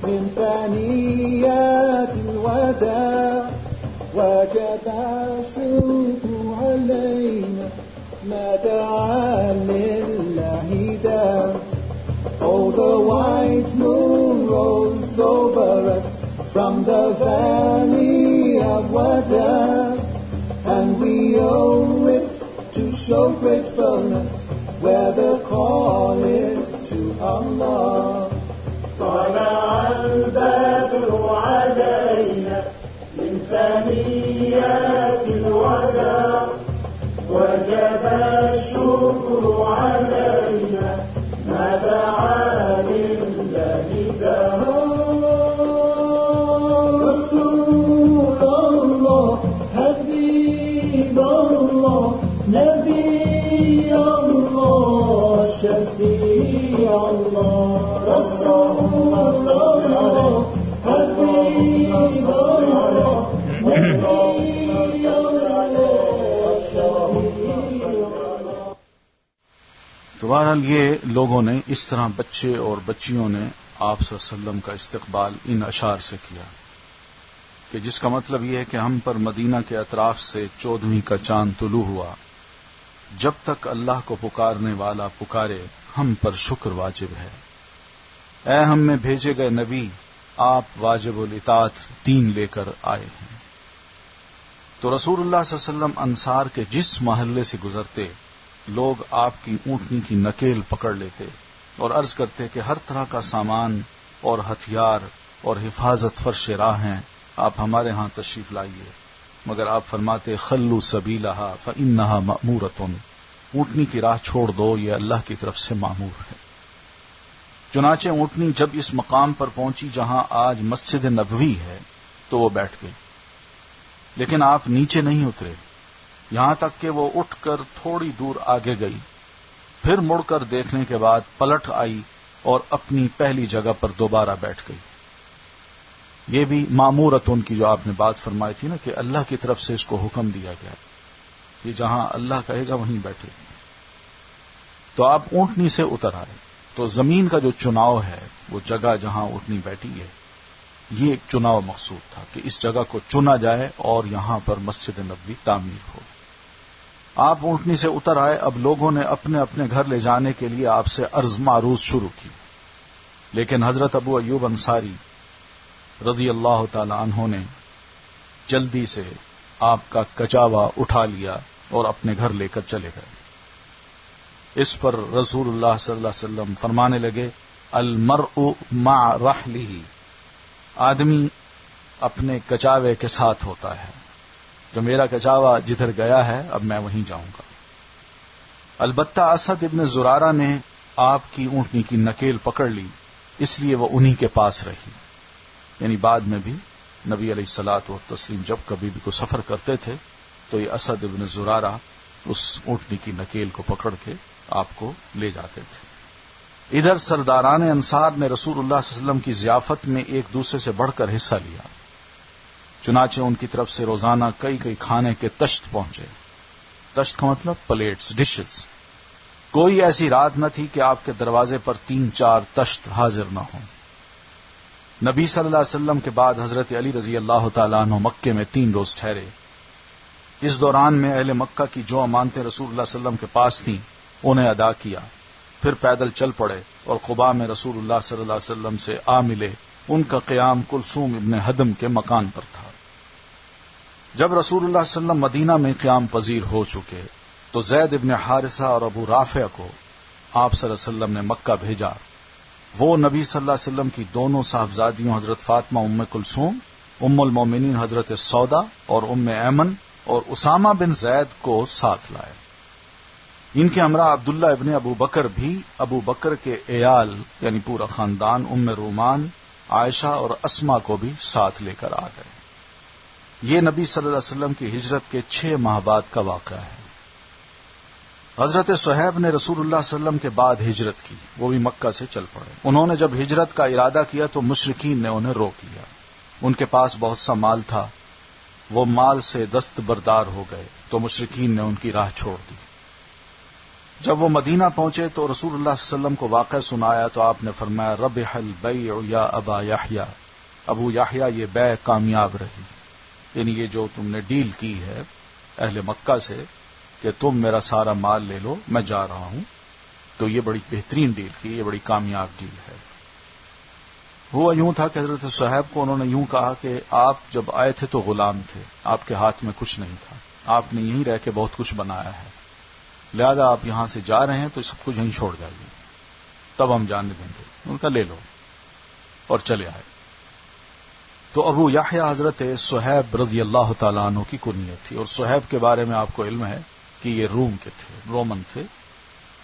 من ثنيات الوداع وجب الشكر علينا ما دعا لله داع. Oh, the white moon rolls over us from the valley of Wada, and we owe it to show gratefulness where the call is to Allah. طلع البدر علينا من ثنيات الوداع وجب الشكر علينا ما دعا لله داع. رسول الله حبيب الله نبي الله شفيع الله رسول الله حبيب الله نبي الله شفيع الله. تو بہرحال یہ لوگوں نے اس طرح، بچے اور بچیوں نے آپ صلی اللہ علیہ وسلم کا استقبال ان اشعار سے کیا، کہ جس کا مطلب یہ ہے کہ ہم پر مدینہ کے اطراف سے 14ویں کا چاند طلوع ہوا، جب تک اللہ کو پکارنے والا پکارے ہم پر شکر واجب ہے. اے ہم میں بھیجے گئے نبی، آپ واجب الاطاعت دین لے کر آئے ہیں. تو رسول اللہ صلی اللہ علیہ وسلم انصار کے جس محلے سے گزرتے، لوگ آپ کی اونٹنی کی نکیل پکڑ لیتے اور عرض کرتے کہ ہر طرح کا سامان اور ہتھیار اور حفاظت فرش راہ ہیں، آپ ہمارے ہاں تشریف لائیے. مگر آپ فرماتے خلو سبیلہا فانہا مأمورۃ، اونٹنی کی راہ چھوڑ دو، یہ اللہ کی طرف سے مامور ہے. چنانچہ اونٹنی جب اس مقام پر پہنچی جہاں آج مسجد نبوی ہے تو وہ بیٹھ گئی، لیکن آپ نیچے نہیں اترے، یہاں تک کہ وہ اٹھ کر تھوڑی دور آگے گئی، پھر مڑ کر دیکھنے کے بعد پلٹ آئی اور اپنی پہلی جگہ پر دوبارہ بیٹھ گئی. یہ بھی مامورتن کی جو آپ نے بات فرمائی تھی نا، کہ اللہ کی طرف سے اس کو حکم دیا گیا، یہ جہاں اللہ کہے گا وہیں بیٹھے گی. تو آپ اونٹنی سے اتر آئے. تو زمین کا جو چناؤ ہے، وہ جگہ جہاں اونٹنی بیٹھی ہے، یہ ایک چناؤ مقصود تھا کہ اس جگہ کو چنا جائے اور یہاں پر مسجد نبوی تعمیر ہو. آپ اونٹنی سے اتر آئے. اب لوگوں نے اپنے اپنے گھر لے جانے کے لیے آپ سے عرض معروض شروع کی، لیکن حضرت ابو ایوب انصاری رضی اللہ تعالی عنہ نے جلدی سے آپ کا کچاوا اٹھا لیا اور اپنے گھر لے کر چلے گئے. اس پر رسول اللہ صلی اللہ علیہ وسلم فرمانے لگے المرء مع رحلہ، آدمی اپنے کچاوے کے ساتھ ہوتا ہے، جو میرا کچاوا جدھر گیا ہے اب میں وہیں جاؤں گا. البتہ اسد ابن زرارہ نے آپ کی اونٹنی کی نکیل پکڑ لی، اس لیے وہ انہی کے پاس رہی. یعنی بعد میں بھی نبی علیہ الصلوۃ والتسلیم جب کبھی بھی کوئی سفر کرتے تھے تو یہ اسد ابن زرارہ اس اونٹنی کی نکیل کو پکڑ کے آپ کو لے جاتے تھے. ادھر سرداران انصار نے رسول اللہ صلی اللہ علیہ وسلم کی ضیافت میں ایک دوسرے سے بڑھ کر حصہ لیا، چنانچہ ان کی طرف سے روزانہ کئی کئی کھانے کے تشت پہنچے. تشت کا مطلب پلیٹس، ڈشز. کوئی ایسی رات نہ تھی کہ آپ کے دروازے پر 3-4 تشت حاضر نہ ہوں. نبی صلی اللہ علیہ وسلم کے بعد حضرت علی رضی اللہ تعالیٰ عنہ مکے میں 3 روز ٹھہرے. اس دوران میں اہل مکہ کی جو امانتیں رسول اللہ صلی اللہ علیہ وسلم کے پاس تھیں انہیں ادا کیا، پھر پیدل چل پڑے اور قباء میں رسول اللہ صلی اللہ علیہ وسلم سے آ ملے۔ ان کا قیام کلثوم ابن حدم کے مکان پر تھا۔ جب رسول اللہ صلی اللہ علیہ وسلم مدینہ میں قیام پذیر ہو چکے تو زید ابن حارثہ اور ابو رافع کو آپ صلی اللہ علیہ وسلم نے مکہ بھیجا۔ وہ نبی صلی اللہ علیہ وسلم کی دونوں صاحبزادیوں حضرت فاطمہ ام کلثوم، ام المومنین حضرت سودا اور ام ایمن اور اسامہ بن زید کو ساتھ لائے۔ ان کے ہمراہ عبداللہ ابن ابو بکر بھی ابو بکر کے عیال یعنی پورا خاندان، ام رومان، عائشہ اور اسما کو بھی ساتھ لے کر آ گئے۔ یہ نبی صلی اللہ علیہ وسلم کی ہجرت کے 6 ماہ بعد کا واقعہ ہے۔ حضرت صہیب نے رسول اللہ صلی اللہ علیہ وسلم کے بعد ہجرت کی، وہ بھی مکہ سے چل پڑے۔ انہوں نے جب ہجرت کا ارادہ کیا تو مشرکین نے انہیں روک لیا۔ ان کے پاس بہت سا مال تھا، وہ مال سے دستبردار ہو گئے تو مشرکین نے ان کی راہ چھوڑ دی۔ جب وہ مدینہ پہنچے تو رسول اللہ صلی اللہ علیہ وسلم کو واقعہ سنایا تو آپ نے فرمایا ربح البیع یا ابا یحییٰ، ابو یحییٰ یہ بیع کامیاب رہی، یعنی یہ جو تم نے ڈیل کی ہے اہل مکہ سے کہ تم میرا سارا مال لے لو، میں جا رہا ہوں، تو یہ بڑی بہترین ڈیل کی، یہ بڑی کامیاب ڈیل ہے۔ ہوا یوں تھا کہ حضرت صہیب کو انہوں نے یوں کہا کہ آپ جب آئے تھے تو غلام تھے، آپ کے ہاتھ میں کچھ نہیں تھا، آپ نے یہیں رہ کے بہت کچھ بنایا ہے، لہذا آپ یہاں سے جا رہے ہیں تو سب کچھ یہیں چھوڑ جائیے، تب ہم جانے دیں گے۔ ان کا لے لو، اور چلے آئے۔ تو ابو یحییٰ حضرت صہیب رضی اللہ تعالیٰ عنہ کی کنیت تھی، اور صہیب کے بارے میں آپ کو علم ہے کہ یہ روم کے تھے، رومن تھے،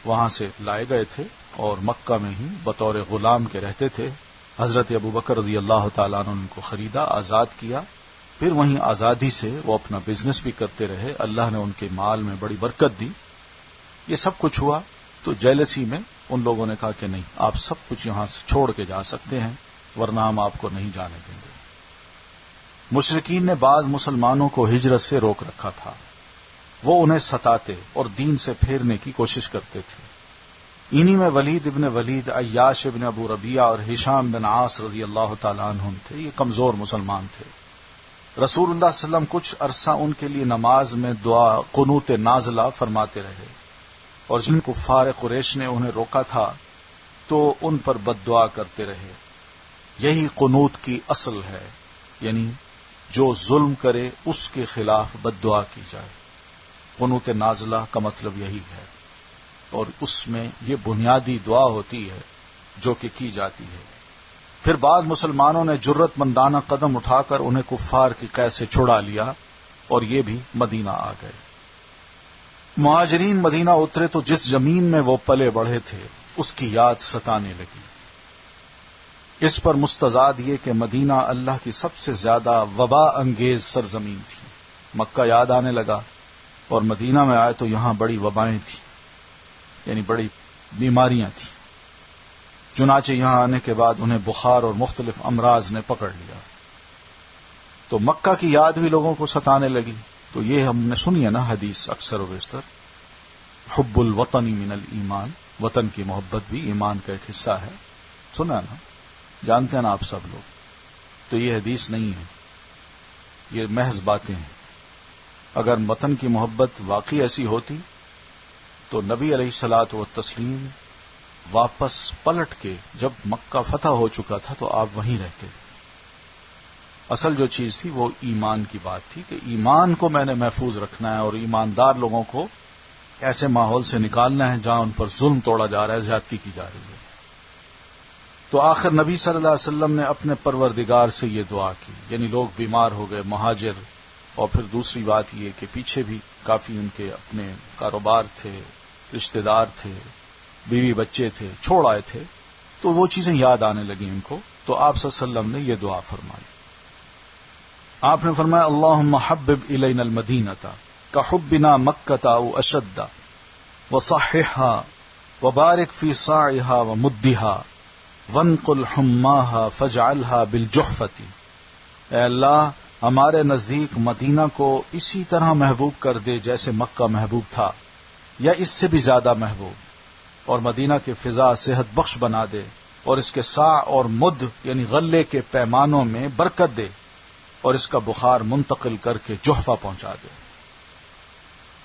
وہاں سے لائے گئے تھے اور مکہ میں ہی بطور غلام کے رہتے تھے۔ حضرت ابو بکر رضی اللہ تعالیٰ عنہ نے ان کو خریدا، آزاد کیا، پھر وہیں آزادی سے وہ اپنا بزنس بھی کرتے رہے، اللہ نے ان کے مال میں بڑی برکت دی۔ یہ سب کچھ ہوا تو جیلسی میں ان لوگوں نے کہا کہ نہیں، آپ سب کچھ یہاں سے چھوڑ کے جا سکتے ہیں ورنہ ہم آپ کو نہیں جانے دیں گے۔ مشرکین نے بعض مسلمانوں کو ہجرت سے روک رکھا تھا، وہ انہیں ستاتے اور دین سے پھیرنے کی کوشش کرتے تھے۔ انہی میں ولید ابن ولید، عیاش ابن ابو ربیعہ اور ہشام بن عاص رضی اللہ تعالیٰ عنہم تھے۔ یہ کمزور مسلمان تھے۔ رسول اللہ صلی اللہ علیہ وسلم کچھ عرصہ ان کے لیے نماز میں دعا قنوت نازلہ فرماتے رہے، اور جن کفار قریش نے انہیں روکا تھا تو ان پر بد دعا کرتے رہے۔ یہی قنوت کی اصل ہے، یعنی جو ظلم کرے اس کے خلاف بد دعا کی جائے۔ قنوت نازلہ کا مطلب یہی ہے، اور اس میں یہ بنیادی دعا ہوتی ہے جو کہ کی جاتی ہے۔ پھر بعض مسلمانوں نے جرت مندانہ قدم اٹھا کر انہیں کفار کی قید سے چھڑا لیا اور یہ بھی مدینہ آ گئے۔ مہاجرین مدینہ اترے تو جس زمین میں وہ پلے بڑھے تھے اس کی یاد ستانے لگی۔ اس پر مستزاد یہ کہ مدینہ اللہ کی سب سے زیادہ وبا انگیز سرزمین تھی۔ مکہ یاد آنے لگا اور مدینہ میں آئے تو یہاں بڑی وبائیں تھیں، یعنی بڑی بیماریاں تھیں۔ چنانچہ یہاں آنے کے بعد انہیں بخار اور مختلف امراض نے پکڑ لیا، تو مکہ کی یاد بھی لوگوں کو ستانے لگی۔ تو یہ ہم نے سنی ہے نا حدیث اکثر و بیشتر، حب الوطن من الایمان، وطن کی محبت بھی ایمان کا ایک حصہ ہے، سنا نا، جانتے ہیں نا آپ سب لوگ۔ تو یہ حدیث نہیں ہے، یہ محض باتیں ہیں۔ اگر وطن کی محبت واقعی ایسی ہوتی تو نبی علیہ الصلوۃ والتسلیم واپس پلٹ کے جب مکہ فتح ہو چکا تھا تو آپ وہیں رہتے۔ اصل جو چیز تھی وہ ایمان کی بات تھی کہ ایمان کو میں نے محفوظ رکھنا ہے اور ایماندار لوگوں کو ایسے ماحول سے نکالنا ہے جہاں ان پر ظلم توڑا جا رہا ہے، زیادتی کی جا رہی ہے۔ تو آخر نبی صلی اللہ علیہ وسلم نے اپنے پروردگار سے یہ دعا کی، یعنی لوگ بیمار ہو گئے، مہاجر، اور پھر دوسری بات یہ کہ پیچھے بھی کافی ان کے اپنے کاروبار تھے، رشتہ دار تھے، بیوی بچے تھے، چھوڑ آئے تھے، تو وہ چیزیں یاد آنے لگیں ان کو۔ تو آپ صلی اللہ علیہ وسلم نے یہ دعا فرمائی۔ آپ نے فرمایا اللہم حبب الینا المدینۃ کحبنا مکۃ او اشد وصححها وبارک فی صاعها ومدها وانقل حماها فاجعلها بالجحفۃ۔ اے اللہ ہمارے نزدیک مدینہ کو اسی طرح محبوب کر دے جیسے مکہ محبوب تھا، یا اس سے بھی زیادہ محبوب، اور مدینہ کے فضا صحت بخش بنا دے، اور اس کے صاع اور مد یعنی غلے کے پیمانوں میں برکت دے، اور اس کا بخار منتقل کر کے جحفہ پہنچا دے۔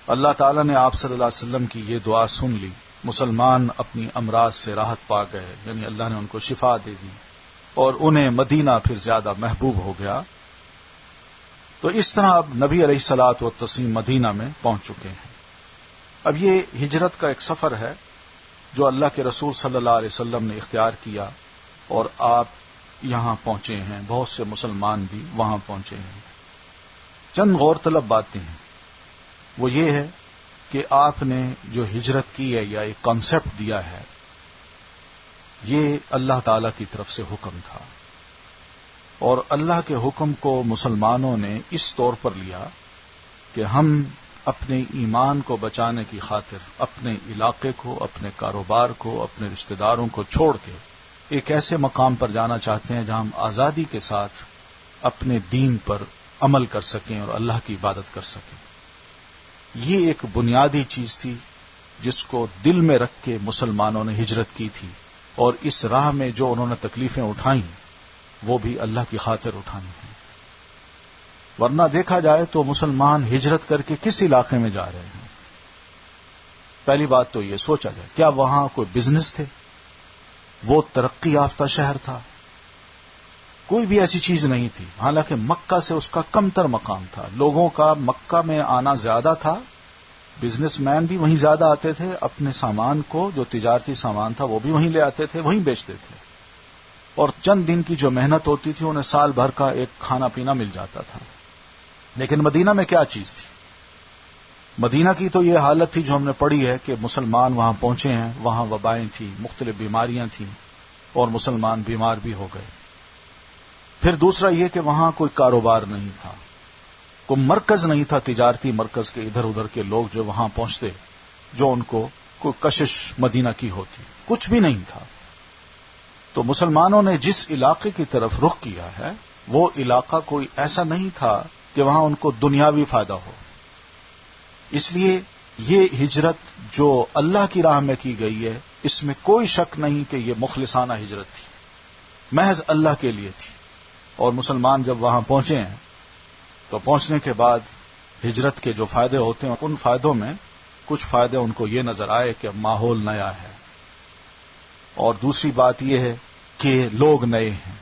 اللہ تعالیٰ نے آپ صلی اللہ علیہ وسلم کی یہ دعا سن لی، مسلمان اپنی امراض سے راحت پا گئے، یعنی اللہ نے ان کو شفا دے دی اور انہیں مدینہ پھر زیادہ محبوب ہو گیا. تو اس طرح اب نبی علیہ الصلوۃ والتسلیم مدینہ میں پہنچ چکے ہیں. اب یہ ہجرت کا ایک سفر ہے جو اللہ کے رسول صلی اللہ علیہ وسلم نے اختیار کیا اور آپ یہاں پہنچے ہیں، بہت سے مسلمان بھی وہاں پہنچے ہیں. چند غور طلب باتیں ہیں، وہ یہ ہے کہ آپ نے جو ہجرت کی ہے یا ایک کانسیپٹ دیا ہے، یہ اللہ تعالی کی طرف سے حکم تھا، اور اللہ کے حکم کو مسلمانوں نے اس طور پر لیا کہ ہم اپنے ایمان کو بچانے کی خاطر اپنے علاقے کو، اپنے کاروبار کو، اپنے رشتہ داروں کو چھوڑ کے ایک ایسے مقام پر جانا چاہتے ہیں جہاں ہم آزادی کے ساتھ اپنے دین پر عمل کر سکیں اور اللہ کی عبادت کر سکیں. یہ ایک بنیادی چیز تھی جس کو دل میں رکھ کے مسلمانوں نے ہجرت کی تھی، اور اس راہ میں جو انہوں نے تکلیفیں اٹھائیں وہ بھی اللہ کی خاطر اٹھانی ہیں. ورنہ دیکھا جائے تو مسلمان ہجرت کر کے کس علاقے میں جا رہے ہیں؟ پہلی بات تو یہ سوچا جائے، کیا وہاں کوئی بزنس تھے؟ وہ ترقی یافتہ شہر تھا؟ کوئی بھی ایسی چیز نہیں تھی. حالانکہ مکہ سے اس کا کم تر مقام تھا، لوگوں کا مکہ میں آنا زیادہ تھا، بزنس مین بھی وہیں زیادہ آتے تھے، اپنے سامان کو جو تجارتی سامان تھا وہ بھی وہیں لے آتے تھے، وہیں بیچتے تھے، اور چند دن کی جو محنت ہوتی تھی انہیں سال بھر کا ایک کھانا پینا مل جاتا تھا. لیکن مدینہ میں کیا چیز تھی؟ مدینہ کی تو یہ حالت تھی جو ہم نے پڑھی ہے کہ مسلمان وہاں پہنچے ہیں، وہاں وبائیں تھیں، مختلف بیماریاں تھیں، اور مسلمان بیمار بھی ہو گئے. پھر دوسرا یہ کہ وہاں کوئی کاروبار نہیں تھا، کوئی مرکز نہیں تھا تجارتی مرکز کے، ادھر ادھر کے لوگ جو وہاں پہنچتے جو ان کو کوئی کشش مدینہ کی ہوتی، کچھ بھی نہیں تھا. تو مسلمانوں نے جس علاقے کی طرف رخ کیا ہے وہ علاقہ کوئی ایسا نہیں تھا کہ وہاں ان کو دنیاوی فائدہ ہو. اس لیے یہ ہجرت جو اللہ کی راہ میں کی گئی ہے اس میں کوئی شک نہیں کہ یہ مخلصانہ ہجرت تھی، محض اللہ کے لیے تھی. اور مسلمان جب وہاں پہنچے ہیں تو پہنچنے کے بعد ہجرت کے جو فائدے ہوتے ہیں ان فائدوں میں کچھ فائدے ان کو یہ نظر آئے کہ ماحول نیا ہے، اور دوسری بات یہ ہے کہ لوگ نئے ہیں.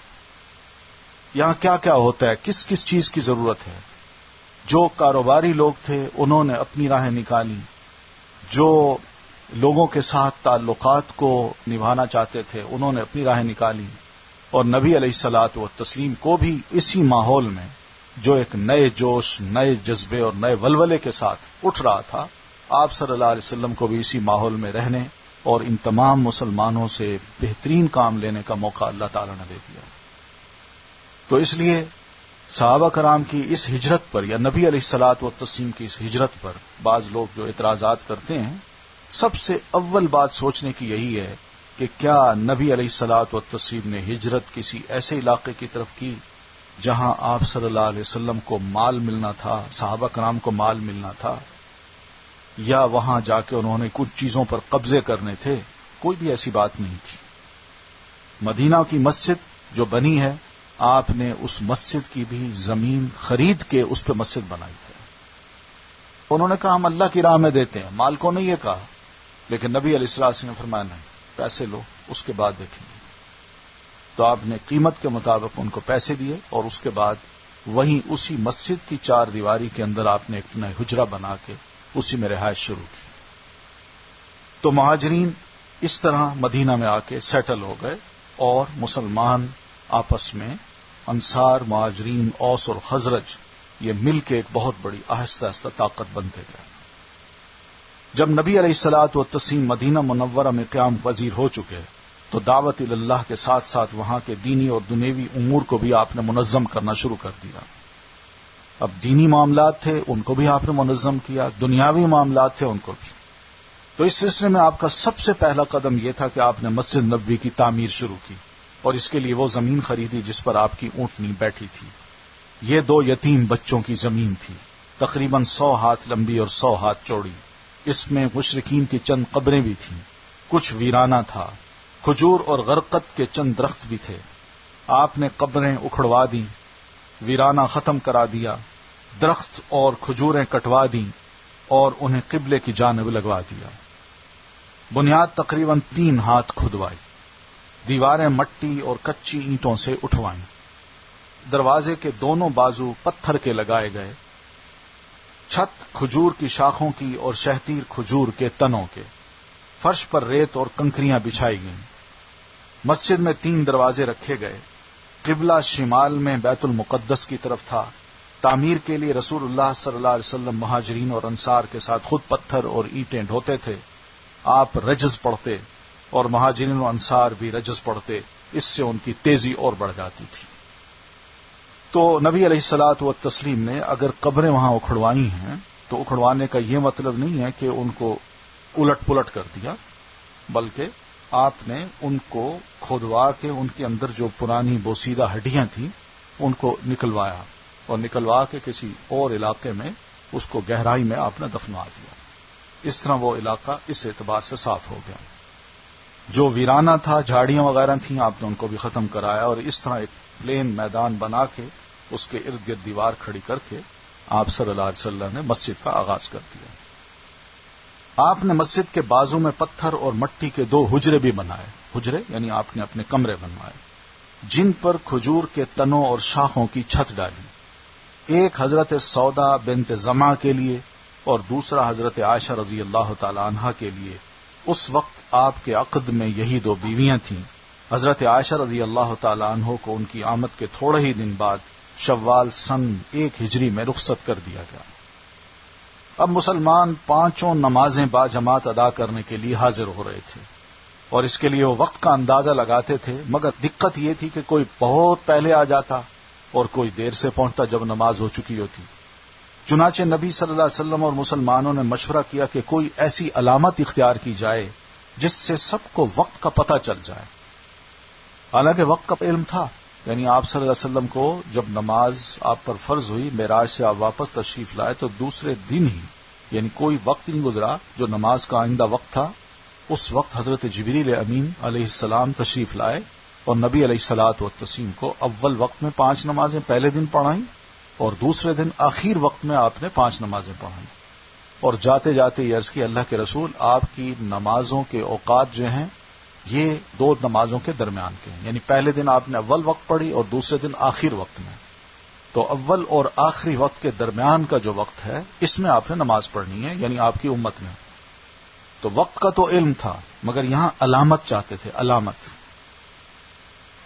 یہاں کیا کیا ہوتا ہے، کس کس چیز کی ضرورت ہے. جو کاروباری لوگ تھے انہوں نے اپنی راہیں نکالی، جو لوگوں کے ساتھ تعلقات کو نبھانا چاہتے تھے انہوں نے اپنی راہیں نکالی، اور نبی علیہ الصلوۃ والتسلیم کو بھی اسی ماحول میں جو ایک نئے جوش، نئے جذبے اور نئے ولولے کے ساتھ اٹھ رہا تھا، آپ صلی اللہ علیہ وسلم کو بھی اسی ماحول میں رہنے اور ان تمام مسلمانوں سے بہترین کام لینے کا موقع اللہ تعالی نے دے دیا. تو اس لیے صحابہ کرام کی اس ہجرت پر یا نبی علیہ الصلوۃ والتسلیم کی اس ہجرت پر بعض لوگ جو اعتراضات کرتے ہیں، سب سے اول بات سوچنے کی یہی ہے کہ کیا نبی علیہ الصلوۃ والتسلیم نے ہجرت کسی ایسے علاقے کی طرف کی جہاں آپ صلی اللہ علیہ وسلم کو مال ملنا تھا، صحابہ کرام کو مال ملنا تھا، یا وہاں جا کے انہوں نے کچھ چیزوں پر قبضے کرنے تھے؟ کوئی بھی ایسی بات نہیں تھی. مدینہ کی مسجد جو بنی ہے، آپ نے اس مسجد کی بھی زمین خرید کے اس پہ مسجد بنائی ہے. انہوں نے کہا ہم اللہ کی راہ میں دیتے ہیں، مال کو نہیں یہ کہا. لیکن نبی علیہ السلام نے فرمایا نہیں، پیسے لو اس کے بعد دیکھیں گے. تو آپ نے قیمت کے مطابق ان کو پیسے دیے، اور اس کے بعد وہیں اسی مسجد کی چار دیواری کے اندر آپ نے ایک نیا حجرہ بنا کے اسی میں رہائش شروع کی. تو مہاجرین اس طرح مدینہ میں آ کے سیٹل ہو گئے، اور مسلمان آپس میں انصار، مہاجرین، اوس اور خزرج یہ مل کے ایک بہت بڑی آہستہ آہستہ طاقت بنتے گئے. جب نبی علیہ الصلوۃ والتسلیم مدینہ منورہ میں قیام پذیر ہو چکے تو دعوت اللہ کے ساتھ ساتھ وہاں کے دینی اور دنیوی امور کو بھی آپ نے منظم کرنا شروع کر دیا. اب دینی معاملات تھے ان کو بھی آپ نے منظم کیا، دنیاوی معاملات تھے ان کو بھی. تو اس سلسلے میں آپ کا سب سے پہلا قدم یہ تھا کہ آپ نے مسجد نبوی کی تعمیر شروع کی، اور اس کے لیے وہ زمین خریدی جس پر آپ کی اونٹنی بیٹھی تھی. یہ 2 یتیم بچوں کی زمین تھی، تقریباً 100 ہاتھ لمبی اور 100 ہاتھ چوڑی. اس میں مشرکین کی چند قبریں بھی تھیں، کچھ ویرانہ تھا، کھجور اور غرقت کے چند درخت بھی تھے. آپ نے قبریں اکھڑوا دیں، ویرانہ ختم کرا دیا، درخت اور کھجوریں کٹوا دیں، اور انہیں قبلے کی جانب لگوا دیا۔ بنیاد تقریباً 3 ہاتھ کھدوائی، دیواریں مٹی اور کچی اینٹوں سے اٹھوائیں، دروازے کے دونوں بازو پتھر کے لگائے گئے، چھت کھجور کی شاخوں کی اور شہتیر کھجور کے تنوں کے، فرش پر ریت اور کنکریاں بچھائی گئیں۔ مسجد میں 3 دروازے رکھے گئے، قبلہ شمال میں بیت المقدس کی طرف تھا۔ تعمیر کے لیے رسول اللہ صلی اللہ علیہ وسلم مہاجرین اور انصار کے ساتھ خود پتھر اور اینٹیں ڈھوتے تھے۔ آپ رجز پڑھتے اور مہاجرین و انصار بھی رجز پڑھتے، اس سے ان کی تیزی اور بڑھ جاتی تھی۔ تو نبی علیہ الصلوۃ والتسلیم نے اگر قبریں وہاں اکھڑوائی ہیں تو اکھڑوانے کا یہ مطلب نہیں ہے کہ ان کو الٹ پلٹ کر دیا، بلکہ آپ نے ان کو کھودوا کے ان کے اندر جو پرانی بوسیدہ ہڈیاں تھیں ان کو نکلوایا اور نکلوا کے کسی اور علاقے میں اس کو گہرائی میں آپ نے دفنوا دیا۔ اس طرح وہ علاقہ اس اعتبار سے صاف ہو گیا۔ جو ویرانہ تھا، جھاڑیاں وغیرہ تھیں، آپ نے ان کو بھی ختم کرایا اور اس طرح ایک پلین میدان بنا کے اس کے ارد گرد دیوار کھڑی کر کے آپ صلی اللہ علیہ وسلم نے مسجد کا آغاز کر دیا۔ آپ نے مسجد کے بازو میں پتھر اور مٹی کے 2 حجرے بھی بنائے، حجرے یعنی آپ نے اپنے کمرے بنوائے، جن پر کھجور کے تنوں اور شاخوں کی چھت ڈالی، ایک حضرت سودا بنت زمع کے لیے اور دوسرا حضرت عائشہ رضی اللہ تعالی عنہا کے لیے۔ اس وقت آپ کے عقد میں یہی 2 بیویاں تھیں۔ حضرت عائشہ رضی اللہ تعالی عنہ کو ان کی آمد کے تھوڑے ہی دن بعد شوال سن 1 ہجری میں رخصت کر دیا گیا۔ اب مسلمان 5 نمازیں باجماعت ادا کرنے کے لیے حاضر ہو رہے تھے اور اس کے لیے وہ وقت کا اندازہ لگاتے تھے، مگر دقت یہ تھی کہ کوئی بہت پہلے آ جاتا اور کوئی دیر سے پہنچتا جب نماز ہو چکی ہوتی۔ چنانچہ نبی صلی اللہ علیہ وسلم اور مسلمانوں نے مشورہ کیا کہ کوئی ایسی علامت اختیار کی جائے جس سے سب کو وقت کا پتہ چل جائے۔ حالانکہ وقت کا علم تھا، یعنی آپ صلی اللہ علیہ وسلم کو جب نماز آپ پر فرض ہوئی، معراج سے آپ واپس تشریف لائے تو دوسرے دن ہی، یعنی کوئی وقت نہیں گزرا جو نماز کا آئندہ وقت تھا، اس وقت حضرت جبریل امین علیہ السلام تشریف لائے اور نبی علیہ الصلوۃ والتسلیم کو اول وقت میں 5 نمازیں پہلے دن پڑھائیں اور دوسرے دن آخر وقت میں آپ نے 5 نمازیں پڑھائیں، اور جاتے جاتے یہ عرض کی اللہ کے رسول آپ کی نمازوں کے اوقات جو ہیں یہ 2 نمازوں کے درمیان کے ہیں، یعنی پہلے دن آپ نے اول وقت پڑھی اور دوسرے دن آخر وقت میں، تو اول اور آخری وقت کے درمیان کا جو وقت ہے اس میں آپ نے نماز پڑھنی ہے، یعنی آپ کی امت میں۔ تو وقت کا تو علم تھا مگر یہاں علامت چاہتے تھے، علامت۔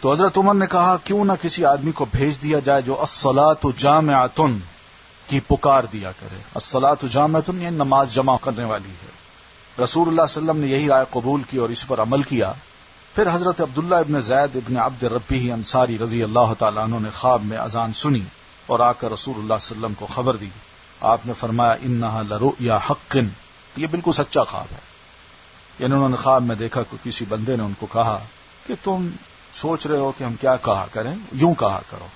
تو حضرت عمر نے کہا کیوں نہ کسی آدمی کو بھیج دیا جائے جو الصلاۃ جامعۃ کی پکار دیا کرے۔ الصلاۃ جامعۃ یہ نماز جمع کرنے والی ہے۔ رسول اللہ صلی اللہ علیہ وسلم نے یہی رائے قبول کی اور اس پر عمل کیا۔ پھر حضرت عبداللہ ابن زید ابن عبد ربیہ انصاری رضی اللہ تعالیٰ عنہ نے خواب میں اذان سنی اور آ کر رسول اللہ صلی اللہ علیہ وسلم کو خبر دی۔ آپ نے فرمایا انہا لرؤیا حق، یہ بالکل سچا خواب ہے۔ یعنی انہوں نے خواب میں دیکھا کہ کسی بندے نے ان کو کہا کہ تم سوچ رہے ہو کہ ہم کیا کہا کریں، یوں کہا کرو،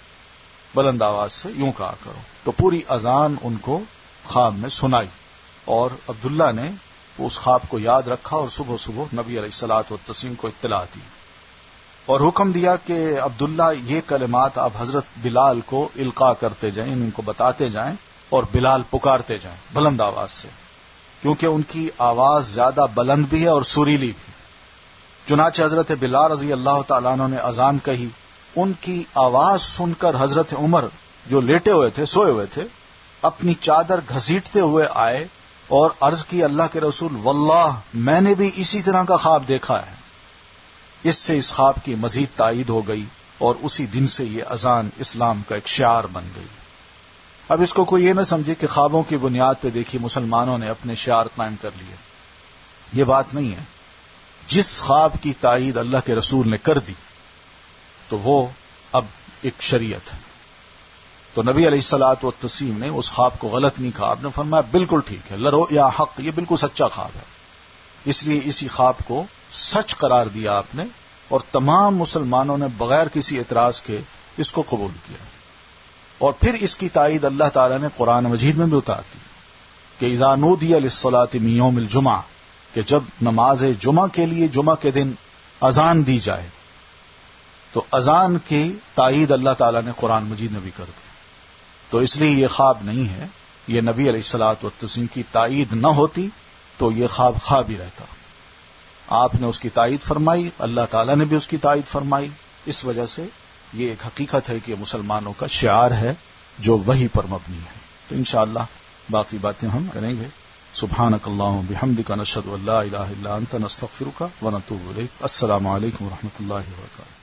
بلند آواز سے یوں کہا کرو۔ تو پوری اذان ان کو خواب میں سنائی اور عبداللہ نے اس خواب کو یاد رکھا اور صبح صبح نبی علیہ الصلوۃ والتسلیم کو اطلاع دی اور حکم دیا کہ عبداللہ یہ کلمات آپ حضرت بلال کو القاء کرتے جائیں، ان کو بتاتے جائیں اور بلال پکارتے جائیں بلند آواز سے، کیونکہ ان کی آواز زیادہ بلند بھی ہے اور سریلی بھی۔ چنانچہ حضرت بلال رضی اللہ تعالیٰ عنہ نے اذان کہی، ان کی آواز سن کر حضرت عمر جو لیٹے ہوئے تھے، سوئے ہوئے تھے، اپنی چادر گھسیٹتے ہوئے آئے اور عرض کی اللہ کے رسول واللہ میں نے بھی اسی طرح کا خواب دیکھا ہے۔ اس سے اس خواب کی مزید تائید ہو گئی اور اسی دن سے یہ اذان اسلام کا ایک شعار بن گئی۔ اب اس کو کوئی یہ نہ سمجھے کہ خوابوں کی بنیاد پہ دیکھی مسلمانوں نے اپنے شعار قائم کر لیے، یہ بات نہیں ہے۔ جس خواب کی تائید اللہ کے رسول نے کر دی تو وہ اب ایک شریعت ہے۔ تو نبی علیہ الصلوۃ والتسلیم نے اس خواب کو غلط نہیں کہا، آپ نے فرمایا بالکل ٹھیک ہے، لرؤیا حق، یہ بالکل سچا خواب ہے۔ اس لیے اسی خواب کو سچ قرار دیا آپ نے اور تمام مسلمانوں نے بغیر کسی اعتراض کے اس کو قبول کیا۔ اور پھر اس کی تائید اللہ تعالیٰ نے قرآن مجید میں بھی اتار دی کہ اذا نودی للصلاۃ من یوم الجمعہ، کہ جب نماز جمعہ کے لیے جمعہ کے دن اذان دی جائے تو اذان کی تائید اللہ تعالیٰ نے قرآن مجید میں بھی کر دی۔ تو اس لیے یہ خواب نہیں ہے، یہ نبی علیہ الصلوۃ والتسلیم کی تائید نہ ہوتی تو یہ خواب خواب ہی رہتا. آپ نے اس کی تائید فرمائی، اللہ تعالیٰ نے بھی اس کی تائید فرمائی، اس وجہ سے یہ ایک حقیقت ہے کہ مسلمانوں کا شعار ہے جو وحی پر مبنی ہے. تو انشاءاللہ باقی باتیں ہم کریں گے. سبحانک اللہم بحمدک نشہد ان لا الہ الا انت نستغفرک ونتوب الیک. السلام علیکم ورحمۃ اللہ وبرکاتہ.